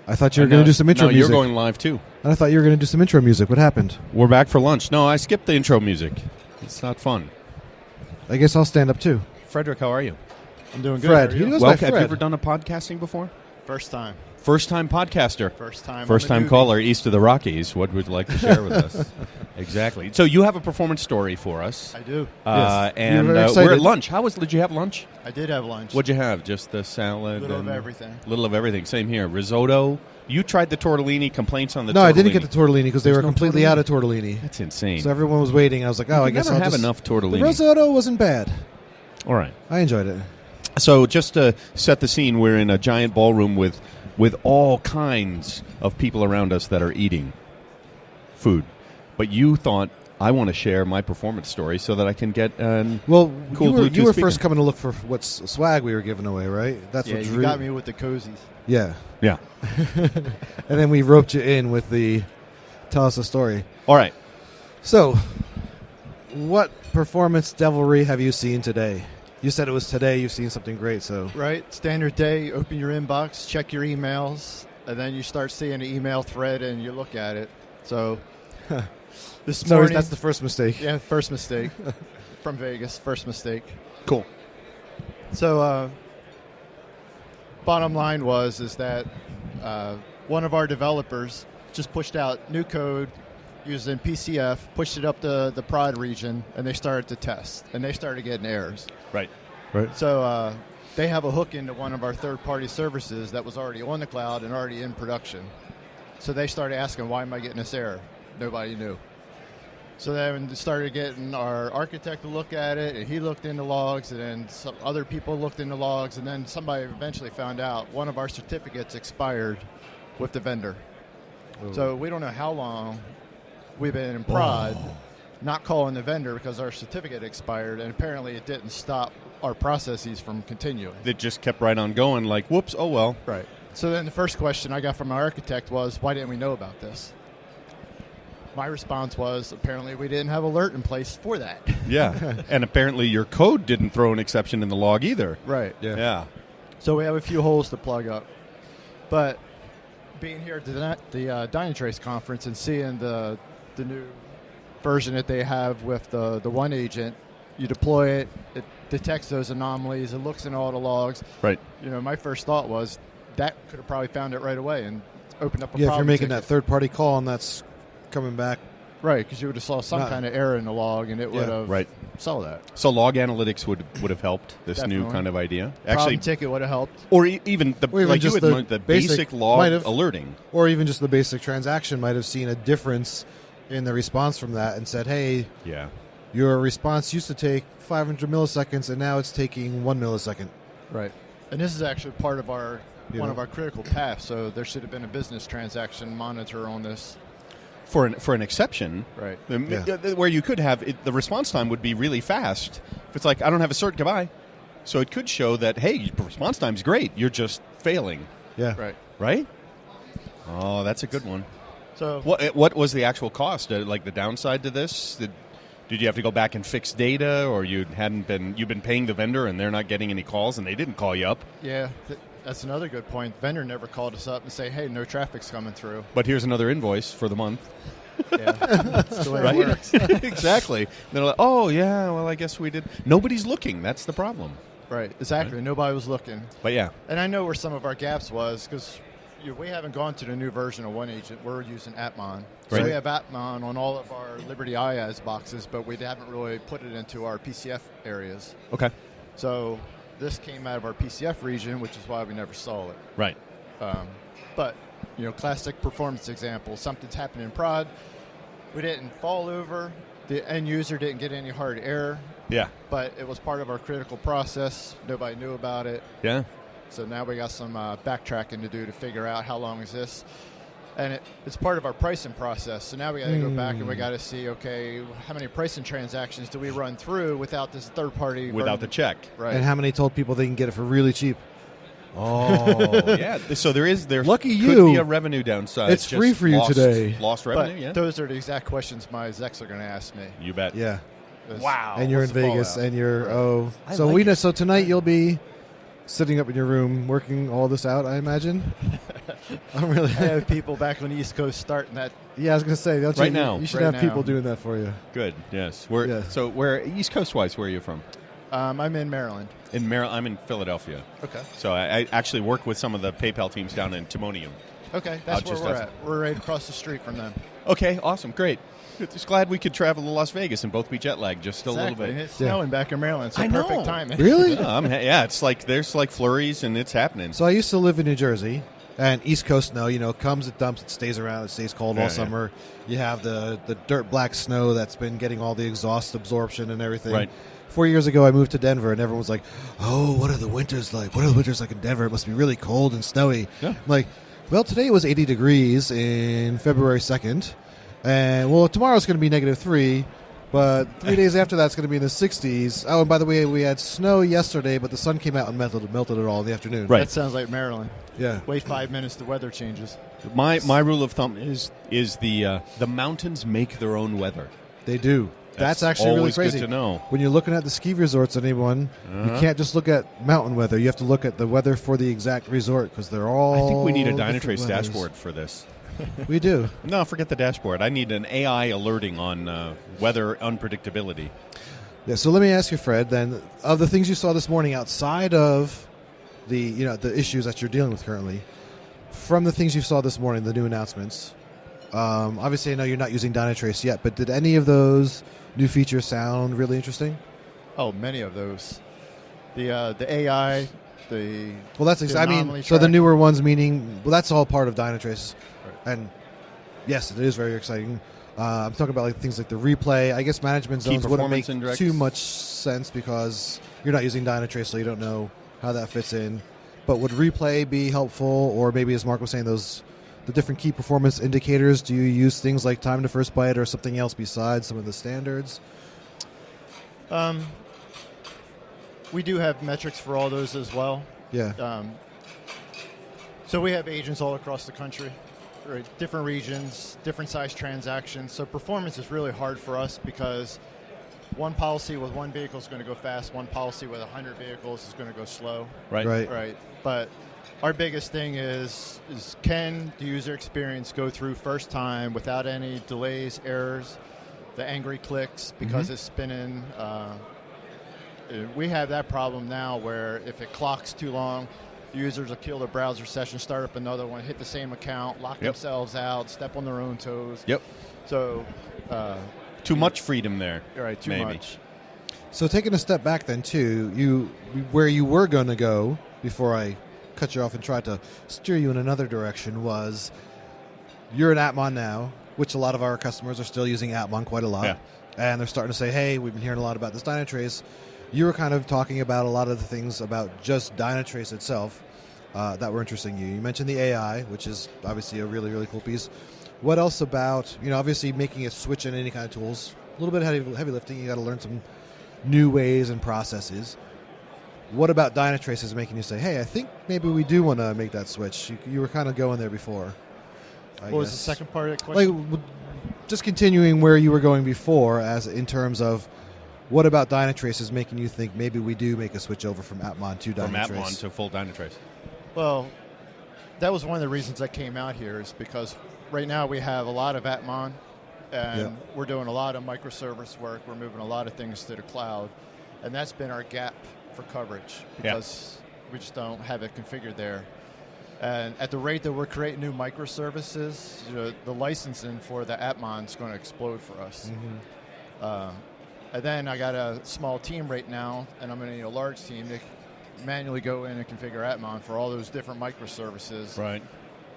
I thought you were going to do some intro music. No, you're going live, too. And I thought you were going to do some intro music. What happened? We're back for lunch. No, I skipped the intro music. It's not fun. I guess I'll stand up, too. Frederick, how are you? I'm doing good. Fred. He goes by Welcome. Fred. Have you ever done a podcasting before? First time. First-time podcaster. First-time caller east of the Rockies. What would you like to share with us? Exactly. So you have a performance story for us. I do. Yes. And You're very excited. we're at lunch. Did you have lunch? I did have lunch. What'd you have? Just the salad? Little of everything. Little of everything. Same here. Risotto. You tried the tortellini. Complaints on the tortellini. No, I didn't get the tortellini because they were no completely tortellini? out of tortellini. That's insane. So everyone was waiting. I was like, oh, I guess never I'll have just... enough tortellini. The risotto wasn't bad. All right. I enjoyed it. So just to set the scene, we're in a giant ballroom with all kinds of people around us that are eating food. But you thought, I want to share my performance story so that I can get cool Bluetooth you were speaker. first coming to look for what swag we were giving away, right? That's Yeah, what you drew... got me with the cozies. Yeah. Yeah. And then we roped you in with the tell us a story. All right. So, what performance devilry have you seen today? You said it was today. You've seen something great, so... Right? Standard day, open your inbox, check your emails, and then you start seeing an email thread and you look at it. So, this morning... that's the first mistake. Yeah, first mistake. From Vegas, first mistake. Cool. So, bottom line is that one of our developers just pushed out new code using PCF, pushed it up to the prod region, and they started to test, and they started getting errors. Right. So they have a hook into one of our third-party services that was already on the cloud and already in production. So they started asking, why am I getting this error? Nobody knew. So then started getting our architect to look at it, and he looked into logs, and then some other people looked into logs, and then somebody eventually found out one of our certificates expired with the vendor. Ooh. So we don't know how long we've been in prod, not calling the vendor because our certificate expired, and apparently it didn't stop our processes from continuing. It just kept right on going like, whoops, oh well. Right. So then the first question I got from our architect was, why didn't we know about this? My response was, apparently we didn't have alert in place for that. Yeah. And apparently your code didn't throw an exception in the log either. Right. Yeah. So we have a few holes to plug up. But being here at the Dynatrace conference and seeing the new version that they have with the one agent, you deploy it, it detects those anomalies, it looks in all the logs. Right. You know, my first thought was that could have probably found it right away and opened up a Yeah, if problem you're making ticket. that third-party call and that's coming back... Right, because you would have saw some kind of error in the log, and it would have saw that. So log analytics would have helped this Definitely. new kind of idea. Problem ticket would have helped. Or even the Or even like just you had the basic log might have- alerting. Or even just the basic transaction might have seen a difference in the response from that and said, hey, Yeah. your response used to take 500 milliseconds, and now it's taking 1 millisecond. Right. And this is actually part of our Yeah. one of our critical paths, so there should have been a business transaction monitor on this. For an exception, Right. Where you could have the response time would be really fast. If it's like I don't have a cert, goodbye. So it could show that hey, your response time's great. You're just failing. Yeah. Right. Oh, that's a good one. So What was the actual cost? Like the downside to this? Did you have to go back and fix data, or you've been paying the vendor and they're not getting any calls and they didn't call you up? yeah, that's another good point. Vendor never called us up and say, hey, no traffic's coming through. But here's another invoice for the month. Yeah, that's the way Right? it works. Exactly. They're like, oh, yeah, well, I guess we did. Nobody's looking. That's the problem. Right, exactly. Right. Nobody was looking. But, yeah. And I know where some of our gaps was because we haven't gone to the new version of One Agent. We're using Atmon. So Right. we have Atmon on all of our Liberty IaaS boxes, but we haven't really put it into our PCF areas. Okay. So this came out of our PCF region, which is why we never saw it. Right. But, you know, classic performance example, something's happened in prod. We didn't fall over. The end user didn't get any hard error. Yeah. But it was part of our critical process. Nobody knew about it. Yeah. So now we got some backtracking to do to figure out how long is this. And it's part of our pricing process. So now we got to go back and we got to see, okay, how many pricing transactions do we run through without this third party? Without the check. Right. And how many told people they can get it for really cheap? Oh, yeah. So there Lucky could you. be a revenue downside. It's free for you today. Lost revenue, yeah. Those are the exact questions my execs are going to ask me. You bet. Yeah. Wow. And you're in What's the Vegas, fallout? and you're I so like we it. know. So tonight you'll be sitting up in your room working all this out, I imagine. I'm really. I have people back on the East Coast starting that. Yeah, I was going to say, don't Right you, now. you should Right have people now. doing that for you. Good. Yes. Yeah. So where East Coast wise, where are you from? I'm in Maryland. In Maryland. I'm in Philadelphia. Okay. So I actually work with some of the PayPal teams down in Timonium. Okay, that's where just we're outside. at. We're right across the street from them. Okay. Awesome. Great. Just glad we could travel to Las Vegas and both be jet lagged just a little bit. And it's snowing back in Maryland, so I know. perfect timing. Really? Yeah, it's like there's like flurries and it's happening. So I used to live in New Jersey, and East Coast snow, comes, it dumps, it stays around, it stays cold all Yeah, summer. You have the dirt black snow that's been getting all the exhaust absorption and everything. Right. 4 years ago, I moved to Denver, and everyone was like, "Oh, what are the winters like? What are the winters like in Denver? It must be really cold and snowy." Yeah. I'm like, well, today it was 80 degrees in February 2nd, and well, tomorrow's going to be -3, but 3 days after that's going to be in the 60s. Oh, and by the way, we had snow yesterday, but the sun came out and melted it all in the afternoon. Right. That sounds like Maryland. Yeah. Wait 5 minutes, the weather changes. My rule of thumb is the mountains make their own weather. They do. That's actually really always crazy. good to know. When you're looking at the ski resorts, anyone, you can't just look at mountain weather. You have to look at the weather for the exact resort because they're all. I think we need a different Dynatrace weathers. dashboard for this. We do. No, forget the dashboard. I need an AI alerting on weather unpredictability. Yeah. So let me ask you, Fred. Then, of the things you saw this morning outside of the the issues that you're dealing with currently, from the things you saw this morning, the new announcements. Obviously, I know you're not using Dynatrace yet, but did any of those new features sound really interesting? Oh, many of those. The AI, the Well, that's the I mean, anomaly so the tracking. newer ones, meaning, well, that's all part of Dynatrace, and yes, it is very exciting. I'm talking about like things like the replay. I guess management Key zones wouldn't make performance index. too much sense because you're not using Dynatrace, so you don't know how that fits in. But would replay be helpful, or maybe as Mark was saying, the different key performance indicators? Do you use things like time to first byte or something else besides some of the standards? We do have metrics for all those as well. Yeah. So we have agents all across the country, right? Different regions, different size transactions. So performance is really hard for us because one policy with one vehicle is going to go fast. One policy with 100 vehicles is going to go slow. Right. Right. But our biggest thing is can the user experience go through first time without any delays, errors, the angry clicks because it's spinning. We have that problem now where if it clocks too long, users will kill their browser session, start up another one, hit the same account, lock themselves out, step on their own toes. Yep. So Too much freedom there. right, too maybe. much. So taking a step back then too, where you were going to go before I cut you off and tried to steer you in another direction was you're an Atmon now, which a lot of our customers are still using Atmon quite a lot. Yeah. And they're starting to say, hey, we've been hearing a lot about this Dynatrace. You were kind of talking about a lot of the things about just Dynatrace itself that were interesting you. You mentioned the AI, which is obviously a really, really cool piece. What else about, obviously making a switch in any kind of tools, a little bit of heavy lifting. You got to learn some new ways and processes. What about Dynatrace is making you say, hey, I think maybe we do want to make that switch? You were kind of going there before. What was the second part of that question? Like, just continuing where you were going before, as in terms of what about Dynatrace is making you think maybe we do make a switch over from Atmon to Dynatrace? From Atmon to full Dynatrace. Well, that was one of the reasons I came out here is because right now we have a lot of Atmon, and we're doing a lot of microservice work. We're moving a lot of things to the cloud, and that's been our gap for coverage because we just don't have it configured there. And at the rate that we're creating new microservices, the licensing for the Atmon is going to explode for us. And then I got a small team right now, and I'm going to need a large team to manually go in and configure Atmon for all those different microservices. Right.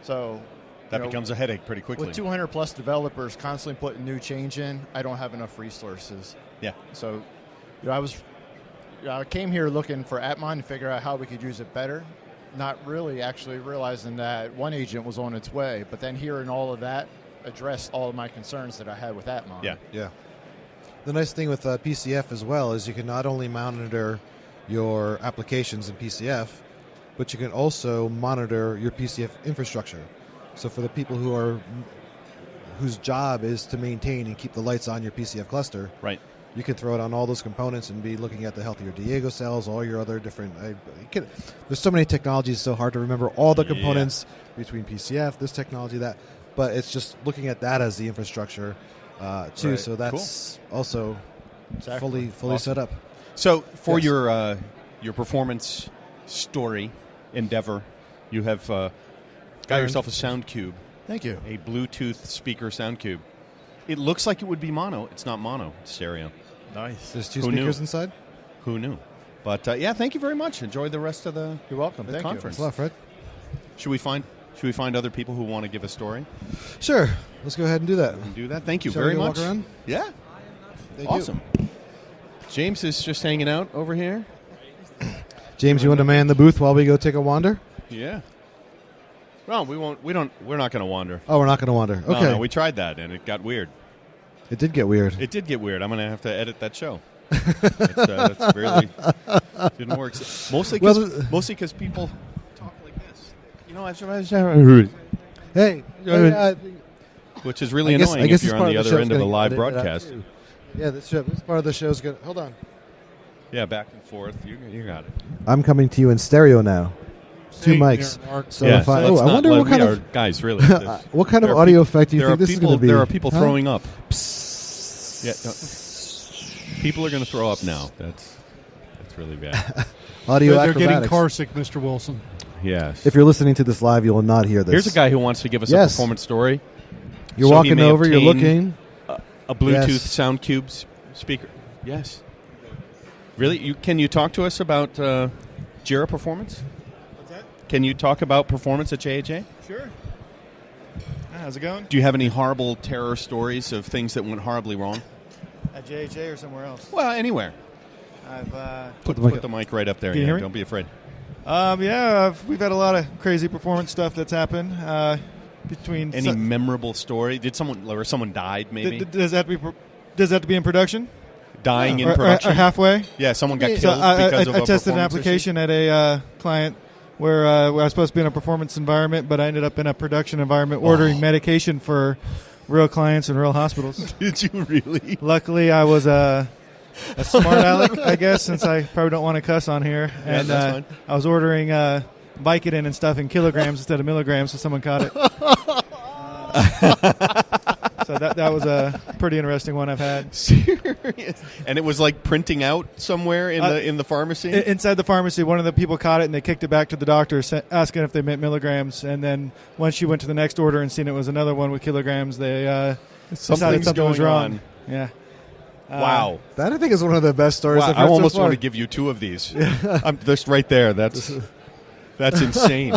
So That becomes a headache pretty quickly. with 200 plus developers constantly putting new change in, I don't have enough resources. Yeah. So I came here looking for Atmon to figure out how we could use it better, not really actually realizing that one agent was on its way, but then hearing all of that addressed all of my concerns that I had with Atmon. Yeah. Yeah. The nice thing with PCF as well is you can not only monitor your applications in PCF, but you can also monitor your PCF infrastructure. So for the people whose job is to maintain and keep the lights on your PCF cluster, Right. you can throw it on all those components and be looking at the healthier Diego cells, all your other different. There's so many technologies, it's so hard to remember all the components between PCF, this technology, that. But it's just looking at that as the infrastructure too. Right. So that's also fully Awesome. set up. So for your performance story endeavor, you have got yourself a sound cube, Thank you. a Bluetooth speaker sound cube. It looks like it would be mono. It's not mono. It's stereo. Nice. There's 2 Who speakers knew? inside. Who knew? But thank you very much. Enjoy the rest of the You're welcome. Thank conference. Thanks a lot, Fred. Should we find other people who want to give a story Sure. Let's go ahead and do that. and do that? Thank you Shall very we go much. walk around? Yeah. Thank you. Awesome. James is just hanging out over here. James, you want to man the booth while we go take a wander? Yeah. No, we won't. We're not going to wander. Oh, we're not going to wander. No, Okay. no, we tried that and it got weird. It did get weird. It did get weird. I'm going to have to edit that show. That's really didn't work. Mostly because people talk like this. You know, Hey. which is really I guess annoying if this you're part on the of other show's end of the gonna live get edited out, broadcast. too. Yeah, this part of the show's good. Hold on. Yeah, back and forth. You got it. I'm coming to you in stereo now. 2 mics. So Yeah, if I, so let's I not wonder let- what kind we of are, guys. Really, what kind of there are audio effect do you there think are this is people. going to be? There are people Huh? throwing up. Yeah, people are going to throw up now. That's really bad. Audio They're getting acrobatics. car sick, Mr. Wilson. Yes. If you're listening to this live, you will not hear this. Here's a guy who wants to give us a Yes. performance story. You're So he walking may over. You're obtain looking. A Bluetooth Yes. sound cube speaker. Yes. Really? Can you talk to us about Jira performance? What's that? Can you talk about performance at JHA? Sure. How's it going? Do you have any horrible terror stories of things that went horribly wrong? At JHA or somewhere else? Well, anywhere. I've Put the mic right up there. Can you Yeah, hear me? don't be afraid. we've had a lot of crazy performance stuff that's happened between. Any memorable story? Did someone died? Maybe Does that have to be in production? dying in Or production. halfway? Yeah, someone got So killed I because of a tested an performance application at a client where I was supposed to be in a performance environment, but I ended up in a production environment ordering medication for real clients and real hospitals. issue. Did you really? Luckily, I was a smart aleck, I guess, since I probably don't want to cuss on here. Yeah, And that's fine. I was ordering Vicodin and stuff in kilograms instead of milligrams, so someone caught it. So that was a pretty interesting one I've had. Serious? And it was like printing out somewhere in the pharmacy. Inside the pharmacy, one of the people caught it and they kicked it back to the doctor, asking if they meant milligrams. And then once she went to the next order and seen it was another one with kilograms, they decided something was going wrong. on. Yeah. Wow. That I think is one of the best stories Wow, I've I heard almost so far. want to give you 2 of these. I'm just right there. That's insane.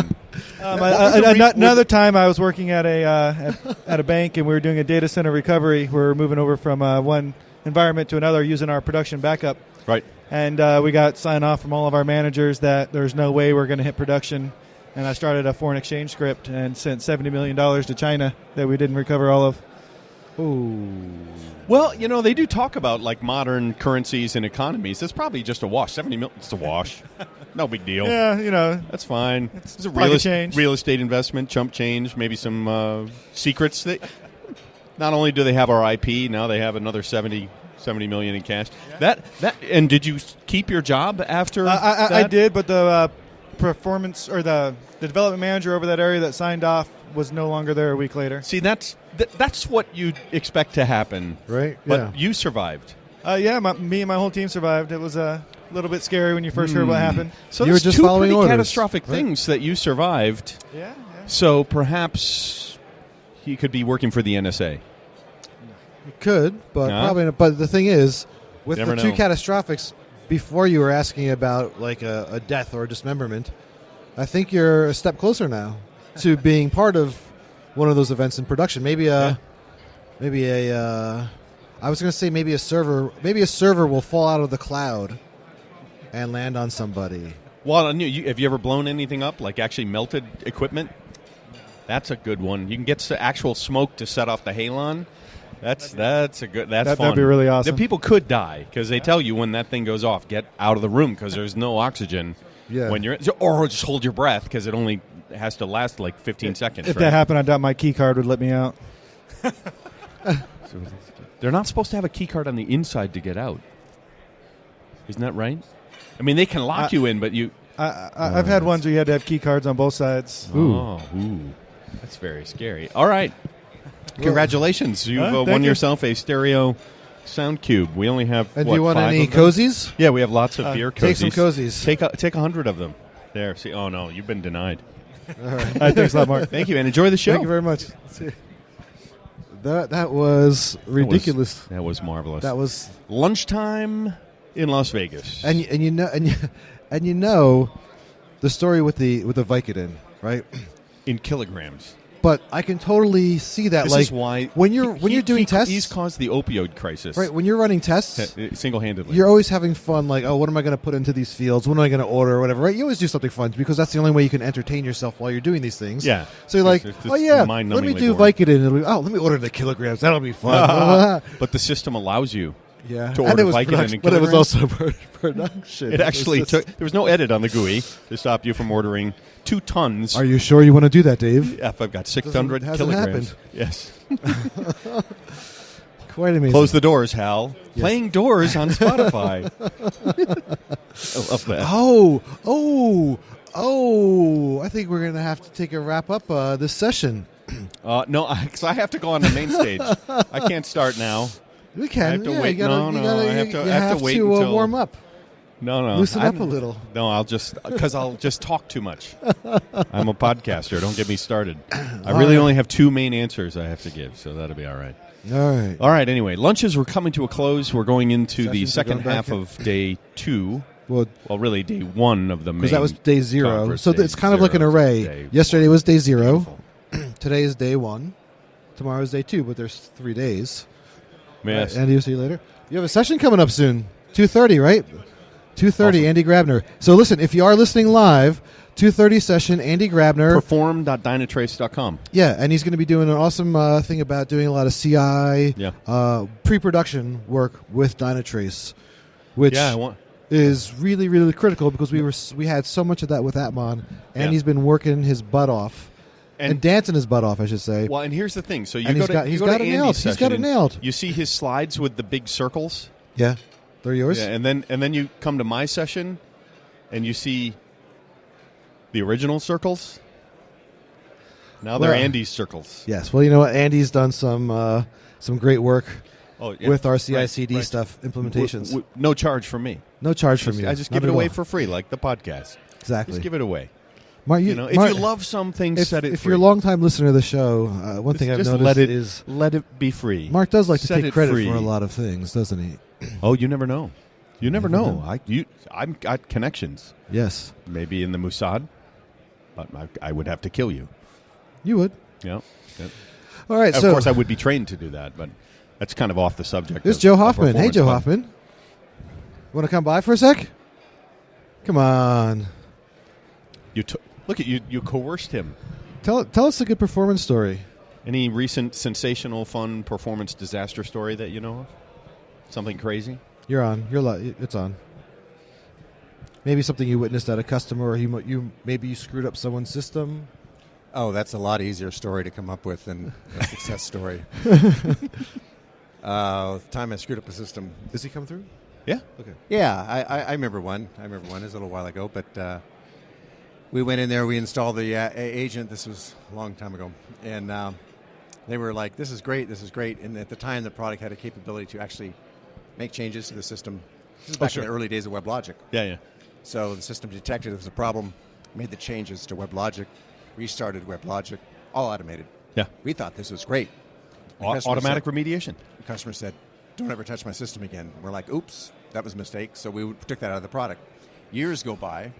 Another time, I was working at a bank, and we were doing a data center recovery. We were moving over from one environment to another using our production backup. Right. And we got sign off from all of our managers that there's no way we're going to hit production. And I started a foreign exchange script and sent $70 million to China that we didn't recover all of. Well, they do talk about like modern currencies and economies. It's probably just a wash. 70 million. It's a wash. No big deal. Yeah, That's fine. It's a pocket change. real estate investment, chump change, maybe some secrets. Not only do they have our IP, now they have another 70 million in cash. Yeah. That and did you keep your job after that? I did, but the performance or the development manager over that area that signed off was no longer there a week later. See, that's what you expect to happen, Right? But Yeah. you survived. Me and my whole team survived. It was a little bit scary when you first heard what happened. So You were there's just 2 following pretty orders, catastrophic right? things that you survived. Yeah. So perhaps he could be working for the NSA. You could, but Nah. probably not. But the thing is, with Never the 2 know. catastrophics, before you were asking about like a death or a dismemberment, I think you're a step closer now to being part of one of those events in production. Maybe I was going to say maybe a server will fall out of the cloud and land on somebody. Well, have you ever blown anything up, like actually melted equipment? That's a good one. You can get actual smoke to set off the halon. That's fun. That'd be really awesome. The people could die because they tell you when that thing goes off, get out of the room because there's no oxygen. Yeah. When you're or just hold your breath because it only has to last like 15 seconds. If right? that happened, I doubt my key card would let me out. They're not supposed to have a key card on the inside to get out. Isn't that right? I mean, they can lock you in, but you... I've had ones where you had to have key cards on both sides. Ooh. That's very scary. All right. Congratulations. You've won you. yourself a stereo sound cube. We only have, And do you want 5 any of them? cozies? Yeah, we have lots of beer cozies. Take some cozies. Take 100 of them. There. See. Oh, no. You've been denied. All right. Thanks a lot, Mark. Thank you, and enjoy the show. Thank you very much. That was ridiculous. That was marvelous. That was lunchtime in Las Vegas. and you know the story with the Vicodin, right? In kilograms. But I can totally see that. This like is why when you're doing tests, he's caused the opioid crisis. right? When you're running tests, Single-handedly. you're always having fun. Like, oh, what am I going to put into these fields? What am I going to order? Or whatever, right? You always do something fun because that's the only way you can entertain yourself while you're doing these things. Yeah. So you're like, It's oh yeah, let me mind-numbingly do boring. Vicodin. It'll be, let me order the kilograms. That'll be fun. But the system allows you. Yeah, To and order it was Vicodin production, in but it was kilograms? also production. It actually was just- took... There was no edit on the GUI to stop you from ordering 2 tons. Are you sure you want to do that, Dave? If I've got 600 Hasn't kilograms. happened. Yes. Quite amazing. Close the doors, Hal. Playing Doors on Spotify. I love that. Oh! I think we're going to have to take a wrap up this session. No, because I have to go on the main stage. I can't start now. We can. I have to yeah, wait. You gotta, No, you no, gotta, I have you to- I have to wait until- warm up. No. Loosen up a little. No, because I'll just talk too much. I'm a podcaster. Don't get me started. I really only have 2 main answers I have to give, so that'll be all right. All right. All right, anyway, lunches were coming to a close. We're going into the Sessions are second going half back of day 2. Well, Well, really, day 1 of the main. because that was day 0. conference. So Day it's kind of like an 0 array. to day Yesterday 1. was day 0. Beautiful. Today is day 1. Tomorrow is day 2, but there's 3 days. Yes. Andy, we'll see you later. You have a session coming up soon. 2:30, right? 2:30, Awesome. Andy Grabner. So listen, if you are listening live, 2:30 session, Andy Grabner. Perform.dynatrace.com. Yeah, and he's going to be doing an awesome thing about doing a lot of CI, pre-production work with Dynatrace, which is really, really critical because we had so much of that with Atmon, and he's been working his butt off. And dancing his butt off, I should say. Well, and here's the thing. So you And go he's to got- you he's go got to it Andy's nailed. He's session got it and nailed. You see his slides with the big circles. Yeah, they're yours. Yeah, and then you come to my session, and you see the original circles. Now they're Well, Andy's circles. Yes. Well, you know what? Andy's done some great work Oh, yeah. with our CI/CD Right, right. stuff implementations. No charge from me. No charge from you. I just Not give it at away all. for free, like the podcast. Exactly. Just give it away. Mark, You know, if you love some things, set it if free. you're a long-time listener of the show, one thing I've Just noticed let it is be free. Mark does like to Set take it credit free. for a lot of things, doesn't he? Oh, you never know. You never Never know. know. I've got connections. Yes, Maybe in the Mossad, but I would have to kill you. you would. Yeah. All right. Of so course, I would be trained to do that, but that's kind of off the subject. there's of- Joe of Hoffman. Hey, performance, Joe but- Hoffman. Want to come by for a sec? Come on. Look at you. You coerced him. Tell us a good performance story. Any recent sensational, fun performance disaster story that you know of? Something crazy? You're on. It's on. Maybe something you witnessed at a customer, or maybe you screwed up someone's system. Oh, that's a lot easier story to come up with than a success story. The time I screwed up a system. Does he come through? Yeah. Okay. Yeah, I remember one. It was a little while ago, but we went in there. We installed the agent. This was a long time ago, and they were like, "This is great. This is great." And at the time, the product had a capability to actually make changes to the system. This is back in the early days of WebLogic. Yeah. So the system detected there was a problem, made the changes to WebLogic, restarted WebLogic, all automated. Yeah. We thought this was great. The customer Automatic said- remediation. The customer said, "Don't ever touch my system again." We're like, "Oops, that was a mistake." So we took that out of the product. Years go by.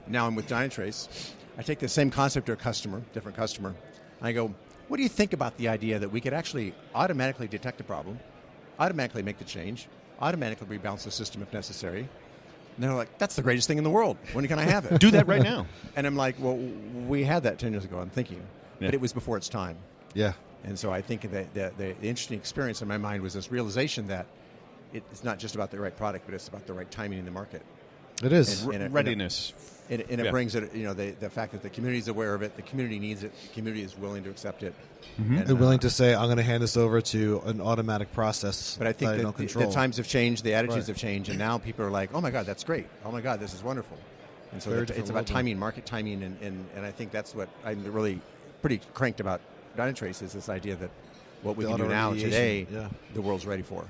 Now I'm with Dynatrace. I take the same concept to a customer, different customer. I go, "What do you think about the idea that we could actually automatically detect a problem, automatically make the change, automatically rebalance the system if necessary?" And they're like, "That's the greatest thing in the world. When can I have it?" Do that right now. And I'm like, "Well, we had that 10 years ago, I'm thinking. Yeah. But it was before its time." Yeah. And so I think that the interesting experience in my mind was this realization that it's not just about the right product, but it's about the right timing in the market. It is. Readiness. And it brings it, the fact that the community is aware of it, the community needs it, the community is willing to accept it. And willing to say, I'm going to hand this over to an automatic process. But I think that I don't control. the times have changed, the attitudes have changed, and now people are like, oh my God, that's great. Oh my God, this is wonderful. And so it's about timing, market timing, and I think that's what I'm really pretty cranked about Dynatrace is this idea that what we can do now today, the world's ready for.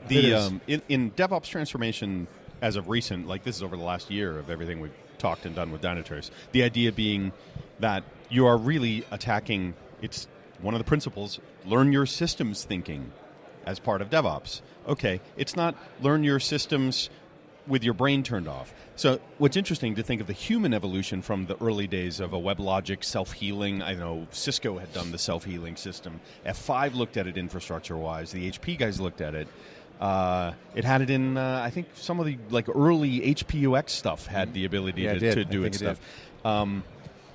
In DevOps transformation, as of recent, like this is over the last year of everything we've talked and done with Dynatrace, the idea being that you are really attacking, it's one of the principles, learn your systems thinking as part of DevOps. Okay, it's not learn your systems with your brain turned off. So what's interesting to think of the human evolution from the early days of a WebLogic self-healing. I know Cisco had done the self-healing system. F5 looked at it infrastructure-wise. The HP guys looked at it. It had it in, I think, some of the early HPUX stuff had the ability to do its stuff. And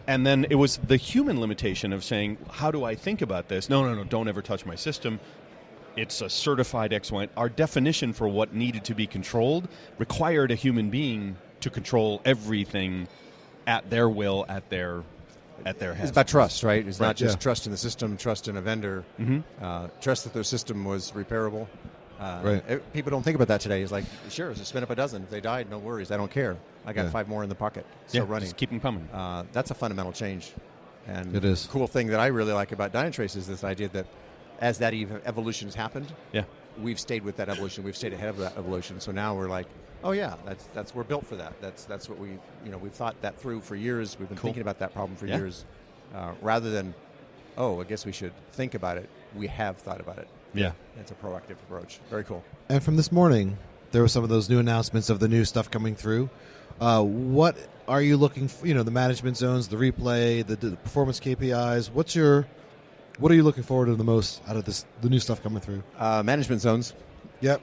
then it was the human limitation of saying, how do I think about this? No, don't ever touch my system. It's a certified X1. Our definition for what needed to be controlled required a human being to control everything at their will, at their head. It's about trust, right? It's not just trust in the system, trust in a vendor, trust that their system was repairable. People don't think about that today. It's like, sure, just spin up a dozen. If they died, no worries. I don't care. I got 5 more in the pocket. Still running. Just keep them coming. That's a fundamental change. And it is. The cool thing that I really like about Dynatrace is this idea that as that evolution has happened, we've stayed with that evolution. We've stayed ahead of that evolution. So now we're like, oh yeah, that's we're built for that. That's what we've thought that through for years. We've been thinking about that problem for years, rather than, I guess we should think about it. We have thought about it. Yeah, it's a proactive approach. Very cool. And from this morning, there were some of those new announcements of the new stuff coming through. What are you looking for? The management zones, the replay, the performance KPIs. What are you looking forward to the most out of the new stuff coming through? Management zones. Yep.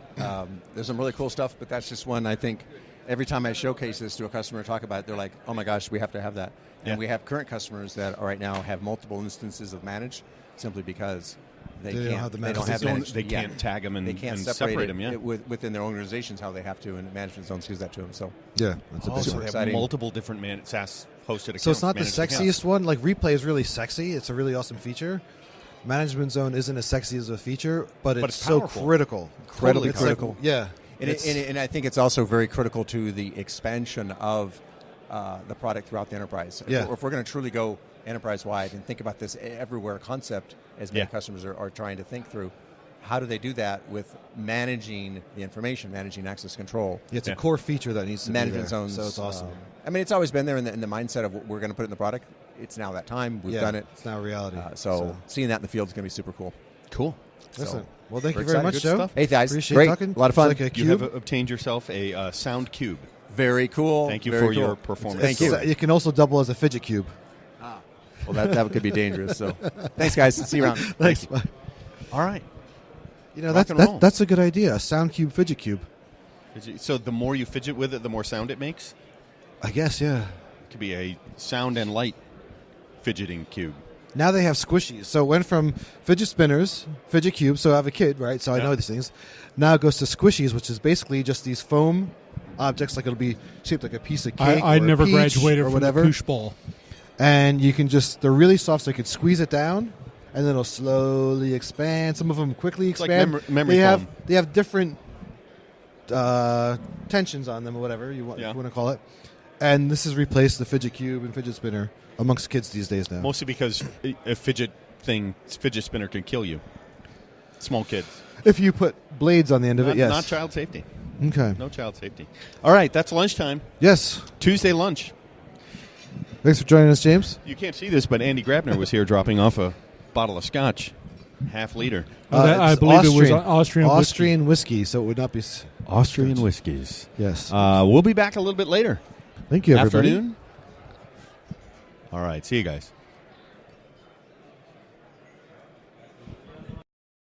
There's some really cool stuff, but that's just one. I think every time I showcase this to a customer and talk about it, they're like, oh my gosh, we have to have that. Yeah. And we have current customers that right now have multiple instances of manage simply because they can't tag them and they can't separate them within their organizations how they have to, and management zones gives that to them. So that's a big super exciting. Multiple different SaaS hosted accounts. So it's not the sexiest one. Like replay is really sexy. It's a really awesome feature. Management zone isn't as sexy as a feature, but it's so critical. Incredibly critical. And I think it's also very critical to the expansion of the product throughout the enterprise. If we're going to truly go enterprise-wide and think about this everywhere concept, as many customers are trying to think through, how do they do that with managing the information, managing access control? It's a core feature that needs to management be there. Zones. So it's awesome. It's always been there in the mindset of what we're going to put in the product. It's now that time. We've done it. It's now reality. So seeing that in the field is going to be super cool. Cool. Listen, well, thank you very much, Joe. Hey, guys. Appreciate great. Talking. A lot of fun. Like you have obtained yourself a sound cube. Very cool. Thank you for your performance. Thank you. You can also double as a fidget cube. Well, that could be dangerous. So, thanks, guys. See you around. Thanks. Bye. All right. That's a good idea. A sound cube, fidget cube. So the more you fidget with it, the more sound it makes? I guess, yeah. It could be a sound and light fidgeting cube. Now they have squishies. So it went from fidget spinners, fidget cubes, so I have a kid, right? So I know these things. Now it goes to squishies, which is basically just these foam objects, like it'll be shaped like a piece of cake I or never a peach graduated or from whatever. the koosh ball. And you can they're really soft, so you can squeeze it down, and then it'll slowly expand. Some of them quickly expand. Like memory foam. They have different tensions on them, or whatever you want to call it. And this has replaced the fidget cube and fidget spinner amongst kids these days now. Mostly because a fidget spinner can kill you. Small kids. If you put blades on the end of it, yes. Not child safety. Okay. No child safety. All right, that's lunchtime. Yes. Tuesday lunch. Thanks for joining us, James. You can't see this, but Andy Grabner was here dropping off a bottle of scotch, half liter. I believe it was Austrian whiskey, so it would not be Austrian whiskeys. Yes. We'll be back a little bit later. Thank you, everybody. Afternoon. All right. See you guys.